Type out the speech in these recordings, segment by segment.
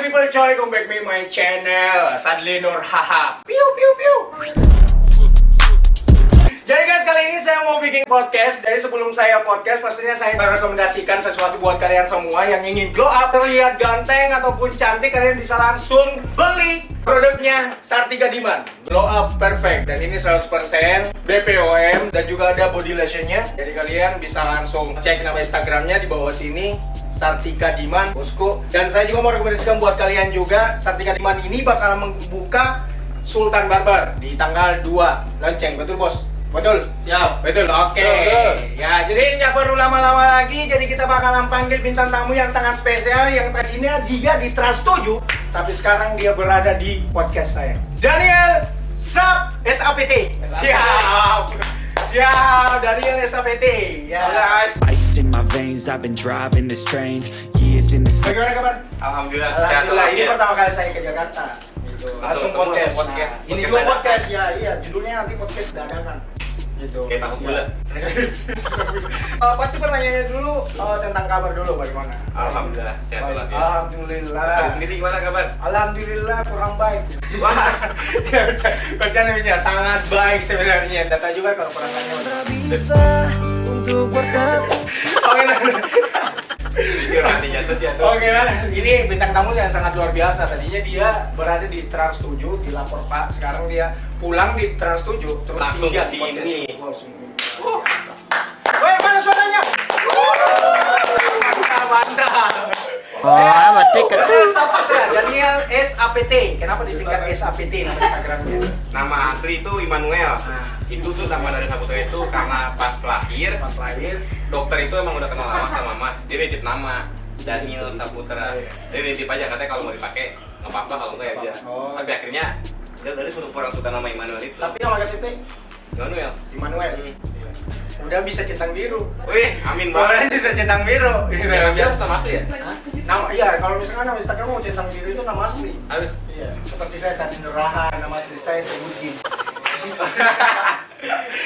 people coy, come back me my channel Sadli Nur haha. Piu piu piu. Jadi guys, kali ini saya mau bikin podcast. Dari sebelum saya podcast, pastinya saya merekomendasikan sesuatu buat kalian semua yang ingin glow up, terlihat ganteng ataupun cantik. Kalian bisa langsung beli produknya Sartika Diman Glow Up Perfect. Dan ini 100% BPOM dan juga ada body lotionnya. Jadi kalian bisa langsung cek nama Instagramnya di bawah sini, Sartika Diman bosku. Dan saya juga mau rekomendasikan buat kalian juga, Sartika Diman ini bakal membuka Sultan Barber di tanggal 2 Lonceng, betul bos? Betul? Siap. Betul, oke. Ya, jadi nggak perlu lama-lama lagi. Jadi kita bakalan panggil bintang tamu yang sangat spesial. Yang tadinya dia di Trans 7, tapi sekarang dia berada di podcast saya. Daniel SAPT. Siap. Siap, Daniel SAPT. Ya. Guys. Ice in my veins, I've been driving this train. Years in this. Bagaimana kabar? Alhamdulillah. Alhamdulillah. Ini pertama kali saya ke Jakarta. Gitu. Langsung podcast. Nah, ini juga podcast ya. Iya, judulnya nanti podcast dadakan. Gitu. Kayak tahu bulat. Pasti pertanyaannya dulu tentang kabar dulu bagaimana? Alhamdulillah sehat walafiat. Alhamdulillah. Kalian sendiri gimana kabar? Alhamdulillah kurang baik. Wah, Bercandanya sangat baik sebenarnya. Data juga kalau perasanya bisa untuk bersatu. Oke, jujur nanti jatuh. oke, ini bintang tamu yang sangat luar biasa. Tadinya dia berada di Trans 7 di lapor Pak. Sekarang dia pulang di Trans 7 terus Langsung singgah ke di podcast. sini. Woi, mana suaranya? Mantap. Mati Saputra, Daniel SAPT. Kenapa disingkat SAPT nama Instagramnya? Nama asli itu Immanuel. Nah. Itu tuh nama dari Saputra itu karena pas lahir Pas lahir, dokter itu emang udah kenal lama sama mama. Dia nitip nama Daniel Saputra. Dia nitip aja katanya kalau mau dipakai nggak apa-apa, kalau enggak ya dia. Oh. Tapi akhirnya dia dari suruh orang suka nama Immanuel itu. tapi nama KTP Immanuel. Immanuel. Udah bisa centang biru. Wih, amin Boleh banget. bisa centang biru. Yang biasa nama asli ya? Nama iya, kalau misalkan nama Instagram mau centang biru itu nama asli. Harus. Iya, seperti saya Sandi Nurahan, nama asli saya Sebutin.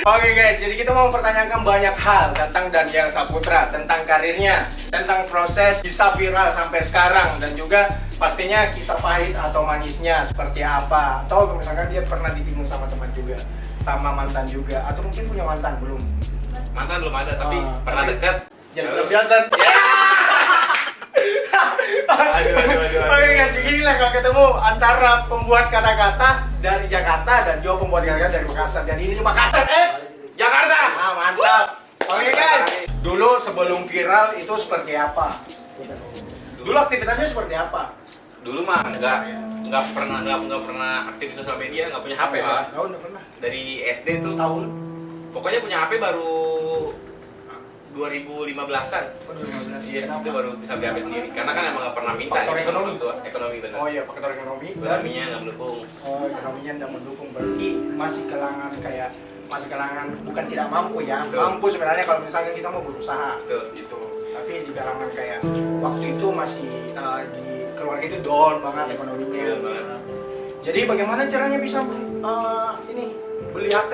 Oke guys, jadi kita mau mempertanyakan banyak hal tentang Daniel Saputra, tentang karirnya, tentang proses bisa viral sampai sekarang, dan juga pastinya kisah pahit atau manisnya seperti apa. Atau misalkan dia pernah ditinggal sama teman juga, sama mantan juga, atau mungkin punya mantan belum? Mantan belum ada, tapi pernah tapi- dekat. Jadi terbiasa. Aduh. Oke guys, beginilah kalau ketemu antara pembuat kata-kata dari Jakarta dan juga pembuat kata-kata dari Makassar. Dan ini cuma Makassar X Jakarta. Ah, mantap. Oke guys, dulu sebelum viral itu seperti apa? Dulu aktivitasnya seperti apa? Dulu mah nggak pernah aktif di sosial media, nggak punya HP malah. Oh, udah pernah. Dari SD tuh Tahun pokoknya punya HP baru 2015-an. Iya, itu baru bisa beli HP sendiri. Karena kan emang nggak pernah minta. Faktor gitu, ekonomi. orang tua. Ekonomi benar. Oh iya, faktor ekonomi. Ekonominya nggak mendukung. Oh, ekonominya tidak mendukung, berarti masih kelangan bukan tidak mampu ya. Betul. Mampu sebenarnya kalau misalnya kita mau berusaha. Betul. Gitu. Tapi di kalangan kayak waktu itu masih di keluarga itu down banget ekonominya. Iya banget. Jadi bagaimana caranya bisa ini beli HP?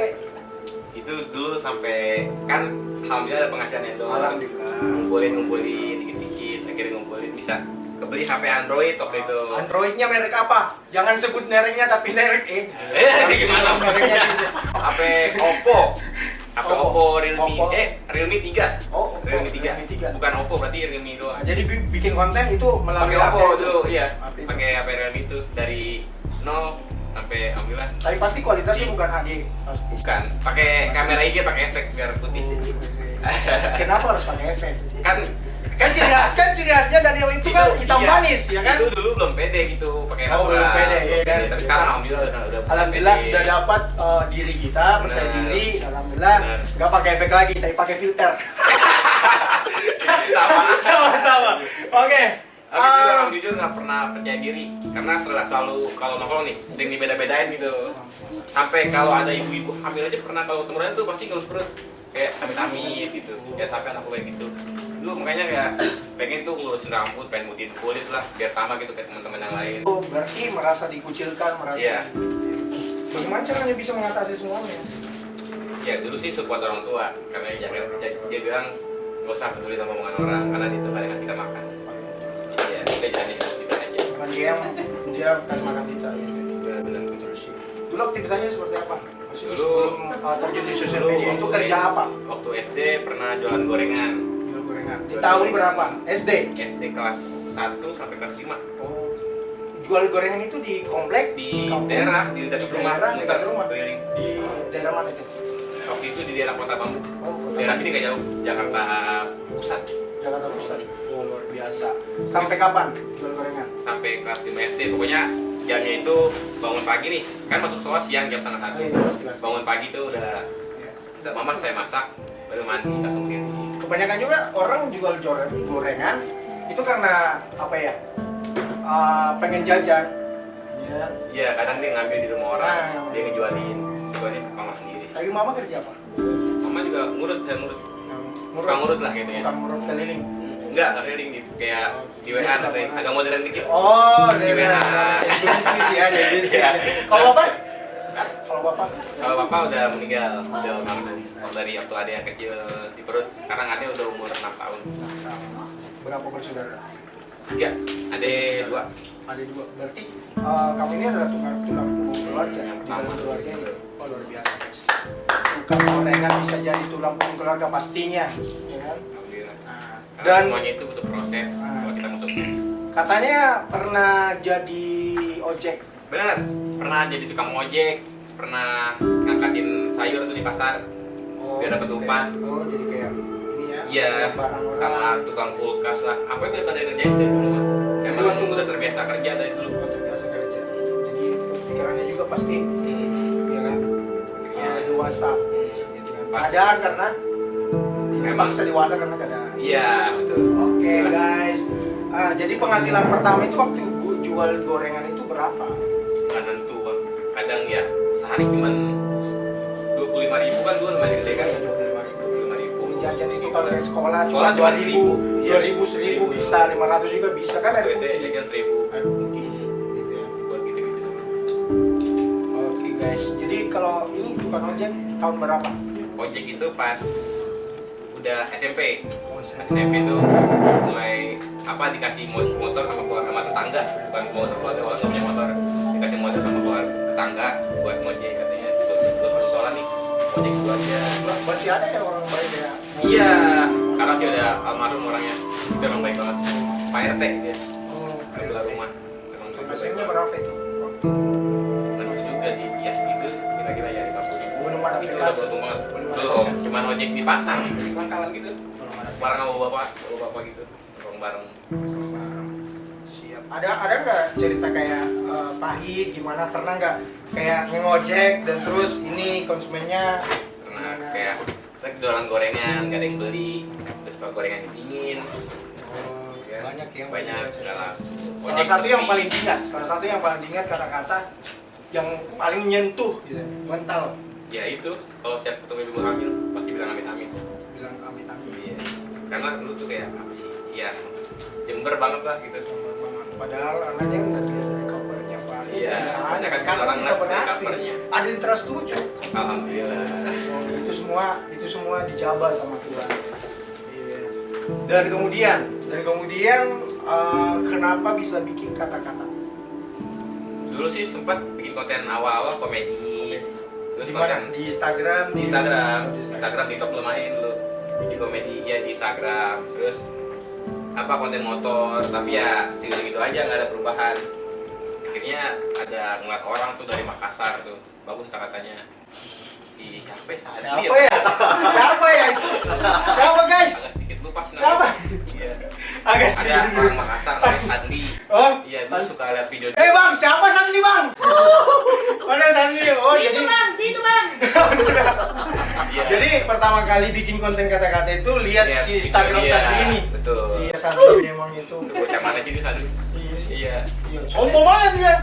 Itu dulu sampai kan alhamdulillah ada penghasilan yang doang. Alhamdulillah. Ngumpulin dikit-dikit, akhirnya ngumpulin bisa kebeli HP Android waktu itu. Androidnya merek apa? Jangan sebut mereknya tapi merek Gimana mereknya sih? HP Oppo. HP Oppo Realme Oppo. Realme 3. Oh, Oppo, Realme 3. Realme 3. Bukan Oppo, berarti Realme doang. Nah, jadi bikin konten itu melalui Pakai Oppo itu. dulu, iya. HP itu. Pakai HP Realme itu dari 0 sampai alhamdulillah. Tapi pasti kualitasnya bukan HD pasti. Bukan, pakai kamera IG, pakai efek biar putih. Kenapa harus pakai efek? Kan Ciri khasnya Daniel itu kan hitam iya. manis ya kan? Itu dulu belum pede gitu, pakai Oh, belum natural. pede, iya kan? Tapi sekarang alhamdulillah udah Alhamdulillah pede. sudah dapat diri kita, percaya Benar. diri. Alhamdulillah Benar. nggak pakai efek lagi, tapi pakai filter. Sama. Sama-sama. Oke. Tapi jujur nggak pernah percaya diri karena selalu kalau nongkrong nih sering dibeda-bedain gitu. Sampai kalau ada ibu-ibu hamil aja pernah kalau temuran tuh pasti ngelus perut kayak amit-amit gitu. Ya sampai aku kayak gitu. Dulu makanya kayak pengen tuh ngelurusin rambut, pengen mutihin kulit lah biar sama gitu kayak teman-teman yang lain. Oh, berarti merasa dikucilkan, merasa. Iya. Bagaimana caranya bisa mengatasi semuanya? Ya dulu sih support orang tua karena dia bilang nggak usah peduli sama omongan orang karena itu kadang kita makan. Jadi ya udah jalanin hidup kita aja. Karena dia Kalimantan Timur. Benar. Betul sih. Dulu aktivitasnya seperti apa? Maksudnya Dulu, sebelum terjun di sosial media itu kerja apa? Waktu SD pernah jualan gorengan. Jual gorengan. Di Jual tahun gorengan. berapa? SD. SD kelas 1 sampai kelas 5. Oh. Jual gorengan itu di komplek, Di kampung? daerah, di dekat rumah, Dekat rumah. keliling. Di daerah mana itu? Waktu itu di daerah Kota Bambu. Oh, Kota Daerah Bambu. sini nggak jauh, Jakarta Pusat. Jakarta Pusat. Oh, luar biasa. Sampai kapan jual gorengan? Sampai kelas 5 SD. Pokoknya jamnya itu bangun pagi nih, kan masuk sekolah siang jam setengah 1. Oh, iya, pasti. Bangun pagi tuh udah mama saya masak, baru mandi langsung pergi. Kebanyakan juga orang jual gorengan itu karena apa ya? Pengen jajan. Ya. Iya, kadang dia ngambil di rumah orang, Nah. dia ngejualin ke mama sendiri. Tapi mama kerja apa? Mama juga ngurut, Ngurut. tukang ngurut lah gitu ya. Tukang ngurut keliling. Enggak keliling di kayak di WA atau yang agak modern dikit. Oh, Di WA. jadi bisnis ya, jadi bisnis. Iya. Kalau bapak? Kalau bapak? Kalau bapak udah meninggal, udah lama dari waktu ada yang kecil di perut. Sekarang adek udah umur 6 tahun. Berapa bersaudara? 3, adek 2. Ada dua. Berarti kamu ini adalah tulang punggung keluarga Yang di dalam pertama. keluarga ini. Oh, luar biasa, guys. Tukang gorengan bisa jadi tulang punggung keluarga pastinya, ya kan? Alhamdulillah. Nah, Karena dan semuanya itu butuh proses kalau kita mau sukses. katanya pernah jadi ojek. Benar, pernah jadi tukang ojek, pernah ngangkatin sayur tuh di pasar. Biar dapat upah. Oh, jadi kayak ini ya. Iya, barang orang. sama tukang kulkas lah. Apa yang udah ngerjain dari dulu? Emang waktu udah terbiasa kerja dari dulu. Oh, terbiasa kerja. Jadi pikirannya juga pasti, ya kan? Dewasa. Gitu kan. Pas. Ada karena Memang. bangsa dewasa karena gak ada. Iya, betul. Oke guys, jadi penghasilan pertama itu waktu jual gorengan itu berapa? Nggak nentu, Bang. Kadang ya sehari cuman 25.000 kan dulu lumayan gede kan. 25.000. Jajan itu kalau kayak sekolah Sekolah cuma cuma 2.000, 1.000. 2.000, 1.000 bisa, 500 juga bisa kan ada Waktu SD putih. jajan 1.000. Air putih, gitu ya. Buat gitu-gitu. Oke guys, jadi kalau ini tukang ojek tahun berapa? Ojek itu pas udah SMP. SMP itu mulai dikasih motor sama tetangga, bukan motor keluarga, kalau punya motor dikasih motor sama keluarga tetangga buat ngojek katanya. Lu pas sekolah nih ojek dulu aja. Masih ada ya orang baik ya? Iya, karena dia udah almarhum orangnya, dia orang baik banget. Pak RT dia, Oh, sebelah rumah. Emang dia baik hasilnya banget. berapa itu? Nggak juga sih, ya segitu kira-kira ya di kampung. Belum ada Itu udah aplikasi. beruntung banget. Belum ada Belum, aplikasi. cuma ojek di pasar, di pangkalan gitu. Belum ada Bareng sama bapak gitu, bareng. Siap. Ada nggak cerita kayak pahit gimana, pernah nggak kayak ngojek dan terus ini konsumennya Karena kayak kita jualan gorengan, gak ada yang beli, terus kalau gorengan dingin, ya, banyak yang banyak dalam. salah satu yang paling diingat kata-kata yang paling nyentuh gitu, mental, Ya itu, kalau setiap ketemu ibu hamil pasti bilang amit-amit. bilang amit-amit. Iya. Karena dulu tuh kayak apa sih? Ya Jember banget lah gitu. Padahal anaknya udah dilihat dari covernya Pak. Iya, banyak kan sekarang orang bisa lihat dari berhasil. covernya. Ada yang trust 7. Alhamdulillah. Itu semua dijabah sama Tuhan. Iya. Dan kemudian kenapa bisa bikin kata-kata? Dulu sih sempat bikin konten awal-awal komedi. Terus Di mana? konten Di Instagram, di Instagram TikTok belum main dulu. Di komedi ya di Instagram. Terus konten motor, tapi ya segitu-gitu aja, nggak ada perubahan. Akhirnya ada ngeliat orang tuh dari Makassar tuh, bagus kata-katanya. Siapa ya? Siapa guys? Sedikit lupa sih Siapa? Iya. Agak Ada sedikit. orang Makassar namanya Sadli. Oh, Iya, gue suka lihat video. Bang, siapa Sandi bang? Mana Sandi? Oh, Situ bang, situ bang. Iya. Jadi pertama kali bikin konten kata-kata itu lihat Lihat si video Instagram dia. Sandi ini. Betul. Iya Sandi memang itu. Bocah mana sih itu Sadli? Iya. Sombong banget dia.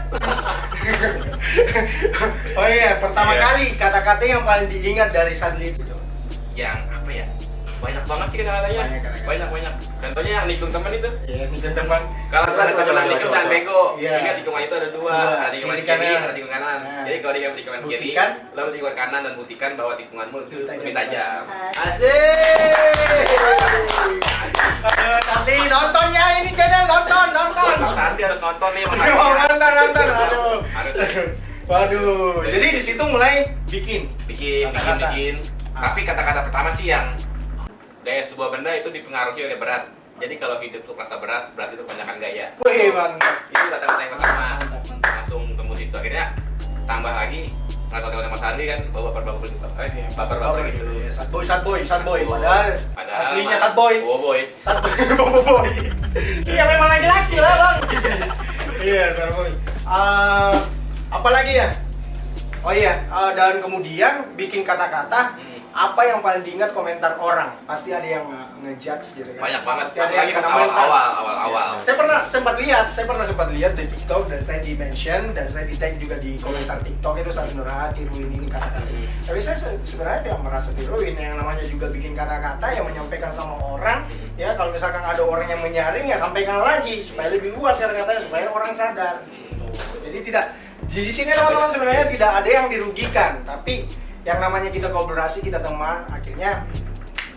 Oh iya, pertama Iya. kali kata-kata yang paling diingat dari Sandi itu. Yang apa ya? Banyak banget sih kata-katanya. Banyak kata-kata. Banyak. Contohnya yang nikung teman itu. Iya, ini kan teman. Kalau ada teman nikung dan bego, Iya. ingat tikungan itu ada dua, ada tikungan Kiri kiri, kanan. ada tikungan kanan. Nah. Jadi kalau dia tikungan kiri, Buktikan. lalu tikungan kanan dan buktikan bahwa tikunganmu lebih tajam. Asik. Nanti nonton ya ini channel nonton. Bang Santi harus nonton nih, Bang Mau Santi. nonton. Aduh. Harus Waduh. Jadi di situ mulai bikin. bikin. Tapi kata-kata pertama sih yang gaya sebuah benda itu dipengaruhi oleh berat. Jadi kalau hidup tuh merasa berat, berarti itu kebanyakan gaya. Wih, mantap. Itu kata-kata yang pertama. Mantap. Langsung tembus itu. Akhirnya tambah lagi kata-kata Mas Andi kan baper-baper gitu. Baper-baper gitu. Sad boy. Padahal aslinya sad boy. Boy. Sad boy. Iya memang laki-laki lah bang. Iya sad boy. Apalagi ya? Oh iya, dan kemudian bikin kata-kata. Apa yang paling diingat komentar orang? Pasti ada yang ngejudge gitu kan. Banyak banget. Pasti ada yang Apalagi komentar. awal-awal. Saya pernah sempat lihat di TikTok dan saya di mention dan saya di tag juga di komentar TikTok itu saat Nurha tiruin ini kata-kata. Tapi saya sebenarnya tidak merasa tiruin, yang namanya juga bikin kata-kata yang menyampaikan sama orang. Ya kalau misalkan ada orang yang menyaring ya sampaikan lagi supaya lebih luas kata-katanya supaya orang sadar. Jadi tidak di sini teman-teman sebenarnya tidak ada yang dirugikan, tapi yang namanya kita kolaborasi, kita teman, akhirnya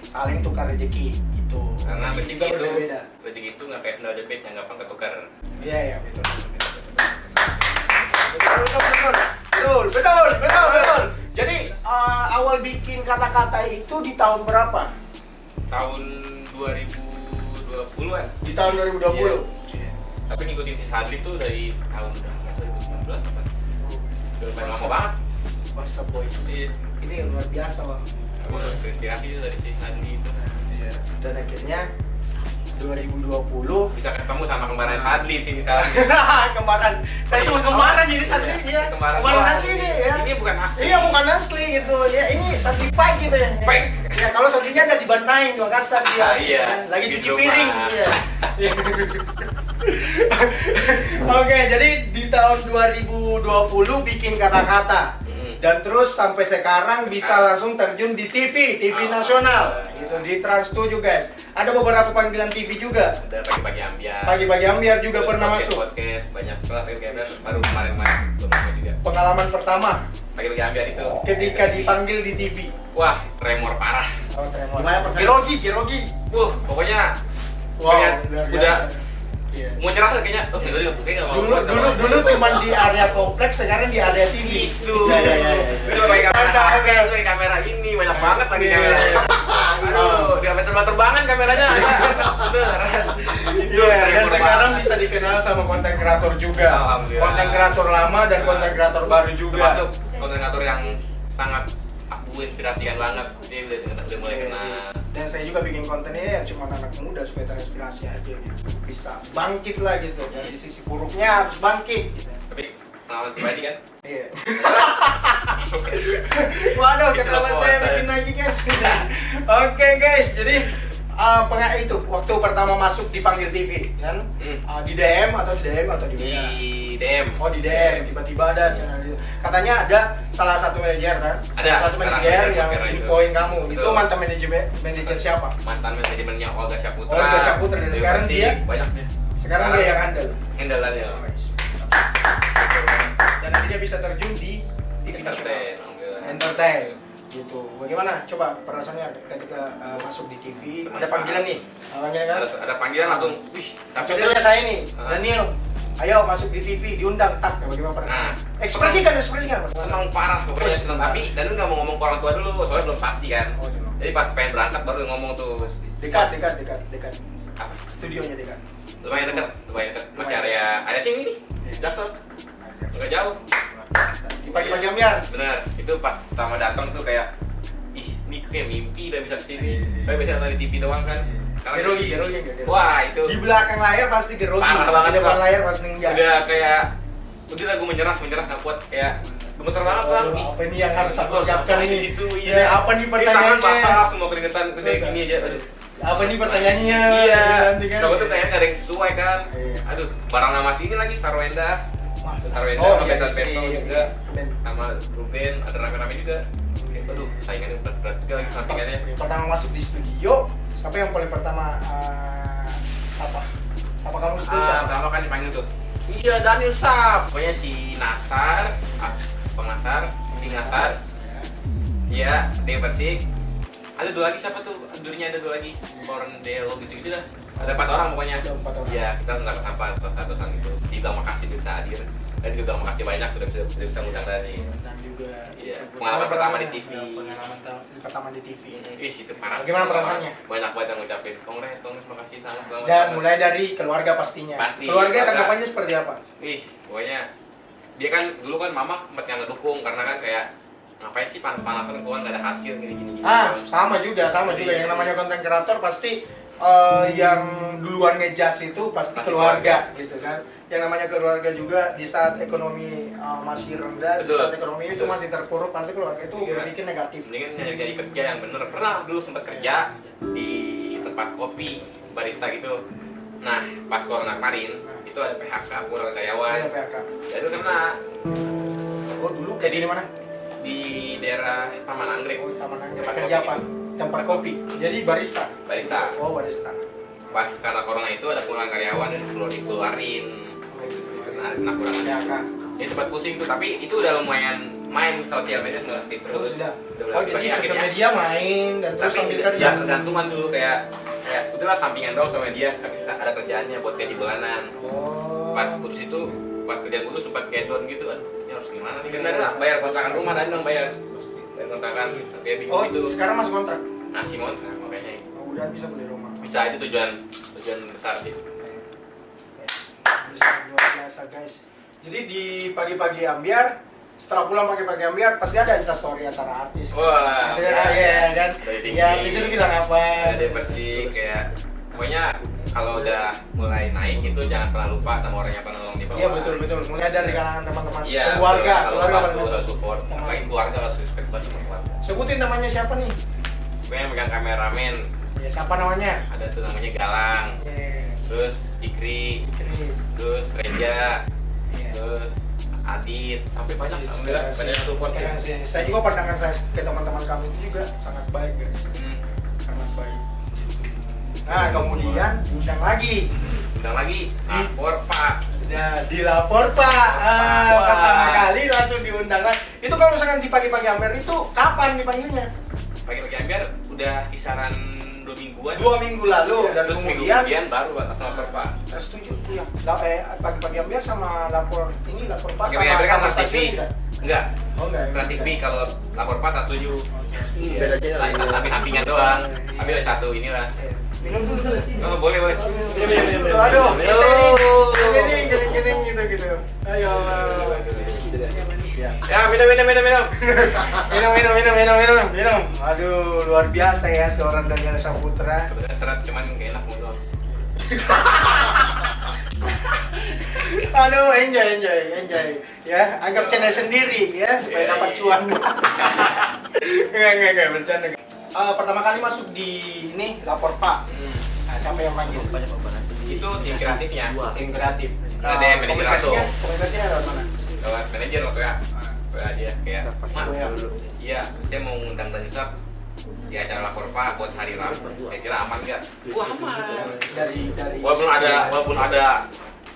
saling tukar rezeki gitu. Karena Rezeki rezeki itu, berbeda. rezeki itu nggak kayak sendal jepit yang gampang ketukar. Iya betul. Betul. Jadi awal bikin kata-kata itu di tahun berapa? Tahun 2020-an. Di tahun 2020. Iya. Tapi ngikutin si Sadli tuh dari tahun berapa? 2019 apa? Udah lama banget. Masa boy. Ini luar biasa bang. Aku terinspirasi itu dari si Sadli itu. Dan akhirnya 2020 Bisa ketemu sama kembaran Sadli sini sekarang. kemarin saya cuma kemarin jadi Sadli ya. Kemarin Sadli nih ya. Ini bukan asli. Iya bukan asli gitu ya. Ini Sadli fake gitu ya. Fake. Ya kalau Sadlinya ada di Bantaing di Makassar dia. Iya. Lagi Di cuci rumah. piring. Iya. Oke, jadi di tahun 2020 bikin kata-kata. Dan terus sampai sekarang bisa langsung terjun di TV nasional gitu, di Trans 7 guys. Ada beberapa panggilan TV juga. Ada pagi-pagi ambiar. Pagi-pagi ambiar juga pernah masuk. Podcast banyak banget kayak baru kemarin belum juga. Pengalaman pertama Pagi-pagi ambiar itu. ketika dipanggil di TV. Wah, tremor parah. Gimana perasaan? Gerogi. Pokoknya Wow, kayak luar udah biasa. Iya. mau nyerah lah kayaknya. Kayaknya nggak mau. Dulu cuma di area kompleks, sekarang di area TV. Itu. Ya. Udah pakai kamera HP, pakai kamera ini banyak banget lagi Iya. kamera. Aduh, dia terbang-terbangan kameranya. Beneran. Iya, dan sekarang bisa dikenal sama konten kreator juga. Alhamdulillah. Konten kreator lama dan konten kreator baru juga. Termasuk konten kreator yang sangat aku inspirasikan banget. Dia udah mulai Iya kenal. sih. Dan saya juga bikin konten ini yang cuma anak muda supaya terinspirasi aja gitu. Bisa bangkit lah gitu. Dari sisi buruknya harus bangkit gitu. Tapi pengalaman pribadi kan. Iya. Waduh, Itulah ketawa bahwa saya saya- bikin lagi guys. Oke guys, jadi itu waktu pertama masuk dipanggil TV kan di DM atau di Di mana? DM. Oh di DM, tiba-tiba ada channel itu. Katanya ada salah satu manajer kan? Ada, Salah satu sekarang manajer manajer yang kamera itu. infoin kamu. Betul. Itu mantan manajer siapa? Mantan manajemennya Olga Syaputra. Olga Syaputra, dan sekarang Masih dia? banyak nih. Sekarang dia yang handle. Handle-annya. Dan nanti dia bisa terjun di TV nasional. Entertain, alhamdulillah. Entertain gitu. Bagaimana? Coba perasaannya ketika masuk di TV. Senang Ada panggilan nih. Panggilan kan? Ada panggilan langsung. Wih, tapi Contohnya saya nih, Ah. Daniel. Ayo masuk di TV, diundang, tak. Bagaimana perasaan? Nah. Ekspresikan. senang parah pokoknya senang, tapi dan lu nggak mau ngomong ke orang tua dulu soalnya belum pasti kan. Oh, senang. Jadi pas pengen berangkat baru ngomong tuh. Dekat. Apa? Studionya dekat. Lumayan dekat. Masih area sini nih. Jaksel. Nggak jauh. Di pagi-pagi ambiar. Bener. Itu pas pertama datang tuh kayak ini kayak mimpi udah bisa kesini. Saya biasa nonton di TV doang kan. Sekarang Gerogi. Wah itu. Di belakang layar pasti gerogi. Parah banget, Di depan Bang. layar pasti enggak. Udah kayak udah gue menyerah nggak kuat kayak gemeter banget bang. Oh, apa ini yang harus aku Gua siapkan di ini? situ, Ya, apa nih pertanyaannya? Tangan basah semua keringetan udah Masa? gini aja. Aduh. Apa nih pertanyaannya? Iya. Nanti kan? Coba tuh kayaknya nggak ada yang sesuai kan. Iya. Aduh, barang nama sini lagi Sarwenda. Masa? Sarwenda Oh, sama iya, Peter istri. Beto juga. Ben. Sama Ruben ada rame-rame juga. Aduh, saingannya berat juga lagi sampingannya. Pertama masuk di studio, siapa yang paling pertama Siapa kamu itu siapa? Pertama kan dipanggil tuh. Iya Daniel Sap. Pokoknya si Nasar, Pengasar, si Nasar. Iya, dia Persik. Ada 2 lagi siapa tuh? Dulunya ada 2 lagi. Borneo gitu-gitu dah. Ada 4 orang pokoknya. Ada 4 orang. Iya, kita harus dapat apa satu itu. Dibilang makasih dia bisa hadir. Dan juga bilang makasih banyak udah bisa ngundang Dani. Dan juga Iya, pengalaman pertama di TV. Pengalaman pertama di TV. Wih, itu parah. Bagaimana perasaannya? Banyak banget yang ngucapin kongres, makasih selamat. Dan mulai dari keluarga pastinya. Pasti. Keluarga Keluarga. tanggapannya seperti apa? Wih, pokoknya dia kan dulu kan mama sempat yang ngedukung karena kan kayak ngapain sih panas-panasan keluar nggak ada hasil gini-gini. Sama juga. Yang namanya konten kreator pasti yang duluan ngejudge itu pasti keluarga gitu kan. Yang namanya keluarga juga di saat ekonomi masih rendah, Betul. di saat ekonomi itu Betul. masih terpuruk, pasti keluarga itu Iya. berpikir negatif. Mendingan nyari kerja yang bener. Pernah dulu sempat kerja di tempat kopi barista gitu. Nah, pas corona kemarin itu ada PHK kurang karyawan. Ada PHK. Ya itu karena Oh dulu kayak di mana? di daerah Taman Anggrek. Taman Anggrek. Tempat Kerja kopi apa? gitu. Tempat kopi. Jadi barista. Barista. Oh barista. Pas karena corona itu ada kurang karyawan dan dikeluarin. Karena ada kurangan. PHK. Ini tempat pusing tuh, tapi itu udah lumayan main sosial media udah aktif Oh terus. sudah. Udah Oh bagi jadi sosial akhirnya. media main dan terus Tapi sambil tidak kerja. tergantungan dulu kayak udahlah sampingan dong sama dia, tapi ada kerjaannya buat gaji bulanan. Oh. Pas putus itu, pas kerjaan putus sempat kayak down gitu, aduh ini harus gimana nih? Kan ada bayar kontrakan rumah dan dong bayar kontrakan kayak bingung Oh gitu. sekarang masih kontrak. Nasi kontrak makanya itu. Oh, udah bisa beli rumah. Bisa itu tujuan besar sih. Bisa luar biasa guys. Jadi di pagi-pagi ambiar, setelah pulang pagi-pagi ambiar pasti ada instastory antara artis. Wah, Gitu kan? Iya kan? dari tinggi. Ya, artis itu bilang apa? Ada bersih kayak pokoknya kalau udah mulai naik itu jangan pernah lupa sama orang yang pernah nolong di bawah. Iya betul. Mulai dari kalangan teman-teman, Iya, keluarga, kalau keluarga bantu paling harus support, apalagi keluarga harus respect banget sama keluarga. Sebutin namanya siapa nih? Gue yang megang kameramen, Ya, siapa namanya? ada tuh namanya Galang, Iya. terus Ikri, terus Reja, terus Adit, sampai banyak alhamdulillah banyak yang support sih. Keren sih. Saya juga pandangan saya ke teman-teman kami itu juga sangat baik guys, sangat baik. Nah kemudian undang lagi. Undang lagi, lapor Pak. Nah, dilapor Pak. Wah. Pertama kali langsung diundang. Nah, itu kalau misalkan di pagi-pagi Amer itu kapan dipanggilnya? Pagi-pagi ambiar udah kisaran 2 mingguan. 2 minggu lalu Ya, dan terus minggu kemudian kemudian baru langsung lapor Pak. saya setuju tuh ya. Pagi-pagi Amer sama lapor ini lapor Pak Pagi-pagi sama ambiar kan sama Trans TV. stasiun tidak? Enggak, Oh enggak. Trans TV kalau lapor Pak tak setuju. Iya. Samping-sampingan doang. Tapi ada satu inilah. Minum dulu. Oh, boleh. Aduh, gini gitu. Ayo. Ya, minum. Minum. Aduh, luar biasa ya seorang Daniel Saputra. Sebenarnya serat cuman gak enak doang. Aduh, enjoy. Ya, anggap channel sendiri ya supaya Iya, dapat iya. cuan. Enggak, bercanda. Pertama kali masuk di ini lapor Pak. Nah, siapa yang panggil? Itu tim kreatifnya. Tim kreatif. Ada yang manajer langsung. Komunikasinya lewat mana? Lewat manajer waktu ya. Dia kayak, "Mak, WA. iya, saya mau ngundang Danisap di acara lapor Pak buat hari Rabu. Kira aman nggak?" Wah, aman. Dari Walaupun ada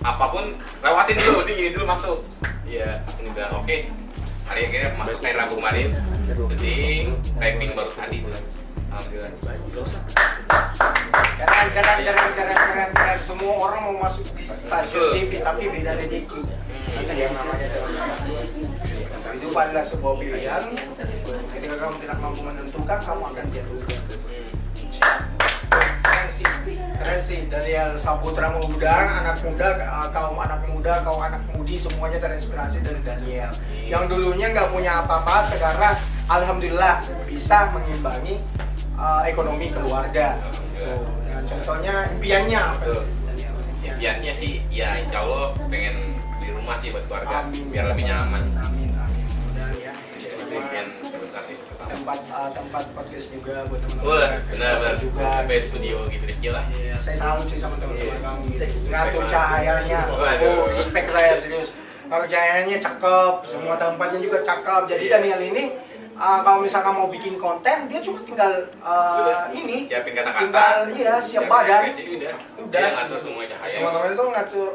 apapun lewatin dulu, gini dulu masuk. Iya, aku bilang oke. Hari akhirnya masuk hari Rabu kemarin. Syuting, typing baru tadi. Alhamdulillah. Keren. Semua orang mau masuk di stasiun Betul. TV tapi beda rezeki. Itu yang namanya itu adalah sebuah pilihan. Ketika kamu tidak mampu menentukan, kamu akan jatuh. Keren sih Daniel Saputra mengundang anak muda, kaum anak mudi semuanya terinspirasi dari Daniel. Yang dulunya nggak punya apa-apa, sekarang alhamdulillah bisa mengimbangi ekonomi keluarga. Tuh, dengan contohnya impiannya apa? Betul. Daniel, impian. Impiannya sih, ya insya Allah pengen beli rumah sih buat keluarga, Amin. biar lebih nyaman. Amin. Mudah ya. Itu impian terbesar sih pertama. Tempat podcast juga buat teman-teman. Wah, benar juga. sampai studio gitu kecil lah. Iya, saya salut sih sama teman-teman kami. Ngatur cahayanya, Waduh. respect saya serius. Kalau cahayanya cakep, semua tempatnya juga cakep. Jadi Iya. Daniel ini kalau misalkan mau bikin konten dia cuma tinggal ini siapin kata-kata, tinggal siap badan udah udah dia ngatur semua cahaya. teman-teman itu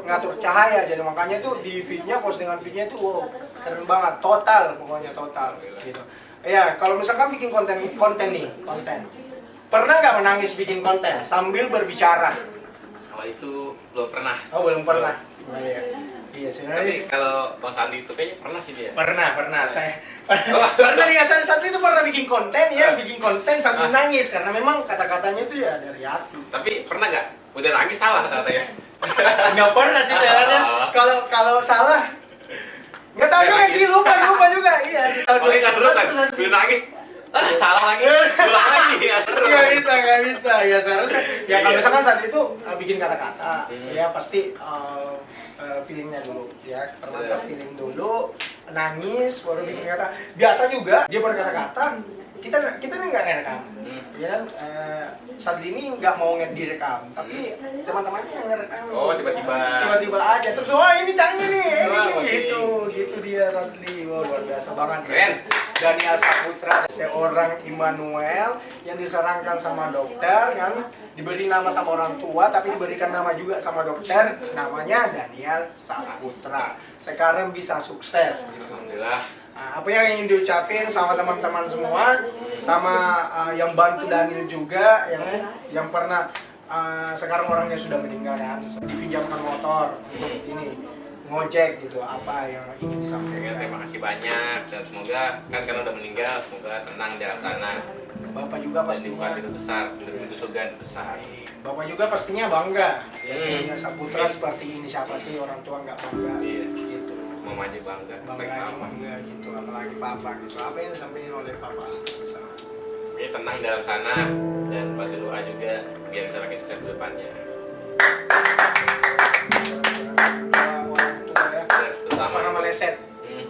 ngatur cahaya, jadi makanya tuh di feednya, postingan feednya tuh wow, keren banget, total pokoknya total gitu. Ya kalau misalkan bikin konten pernah nggak menangis bikin konten sambil berbicara? Kalau itu belum pernah. Oh belum pernah. Iya sebenarnya Tapi kalau Bang Sandi itu kayaknya pernah sih dia. pernah saya pernah ya, satu itu pernah bikin konten bikin konten sambil nangis karena memang kata-katanya itu ya dari hati. Tapi pernah nggak? Udah nangis salah katanya. Nggak pernah sih sebenarnya. Kalau salah nggak tahu juga sih, lupa juga. Iya di tahun Paling nggak seru kan? Udah nangis. Salah lagi. Ulang lagi nggak seru. Nggak bisa ya seharusnya. Ya kalau misalkan saat itu bikin kata-kata ya pasti feelingnya dulu ya, termantap feeling dulu, nangis baru bikin kata. Biasa juga dia berkata-kata, kita nih nggak ngerekam ya kan, saat ini nggak mau direkam tapi teman-temannya yang ngerekam. Oh tiba-tiba aja terus ini canggih nih Wah, ini gitu dia Sadli. Wah luar biasa banget keren. Daniel Saputra, seorang Immanuel yang diserangkan sama dokter kan, diberi nama sama orang tua tapi diberikan nama juga sama dokter, namanya Daniel Saputra. Sekarang bisa sukses gitu. Alhamdulillah. Nah, apa yang ingin diucapin sama teman-teman semua, sama yang bantu Daniel juga, yang pernah sekarang orangnya sudah meninggal kan, dipinjamkan motor untuk ini ngojek gitu, apa yang ingin disampaikan? Terima kasih banyak dan semoga kan karena udah meninggal, semoga tenang di alam sana. Bapak juga Dan pastinya, dibuka pintu besar, pintu surga yang besar. Bapak juga pastinya bangga. Ya, punya Hmm. Saputra seperti ini, siapa sih orang tua nggak bangga? Iya. Gitu. Mamanya bangga, baik mama. Bangga gitu, apalagi papa gitu. Apa yang disampaikan oleh papa? Jadi tenang di dalam sana dan bantu doa juga biar bisa makin sukses ke depannya. Orang tua ya. Terutama Apa nama itu. leset? Hmm.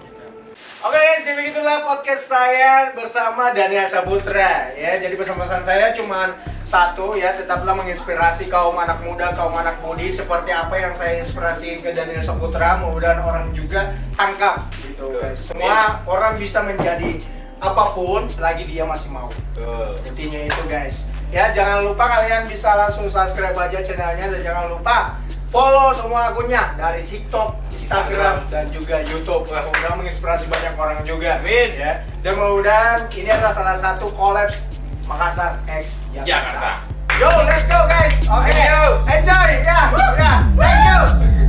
Oke guys, jadi begitulah podcast saya bersama Daniel Saputra ya. Jadi pesan-pesan saya cuman satu ya, tetaplah menginspirasi kaum anak muda, kaum anak mudi seperti apa yang saya inspirasiin ke Daniel Saputra. Mudah-mudahan orang juga tangkap gitu guys. Semua orang bisa menjadi apapun selagi dia masih mau. Tuh. Intinya itu guys. Ya jangan lupa kalian bisa langsung subscribe aja channelnya, dan jangan lupa follow semua akunnya dari TikTok, Instagram, dan juga YouTube. Mudah-mudahan menginspirasi banyak orang juga. Amin. Ya. Dan mudah-mudahan ini adalah salah satu collabs Makassar X Jakarta. Yo, let's go guys. Oke. Thank you. Enjoy. Ya. Thank you.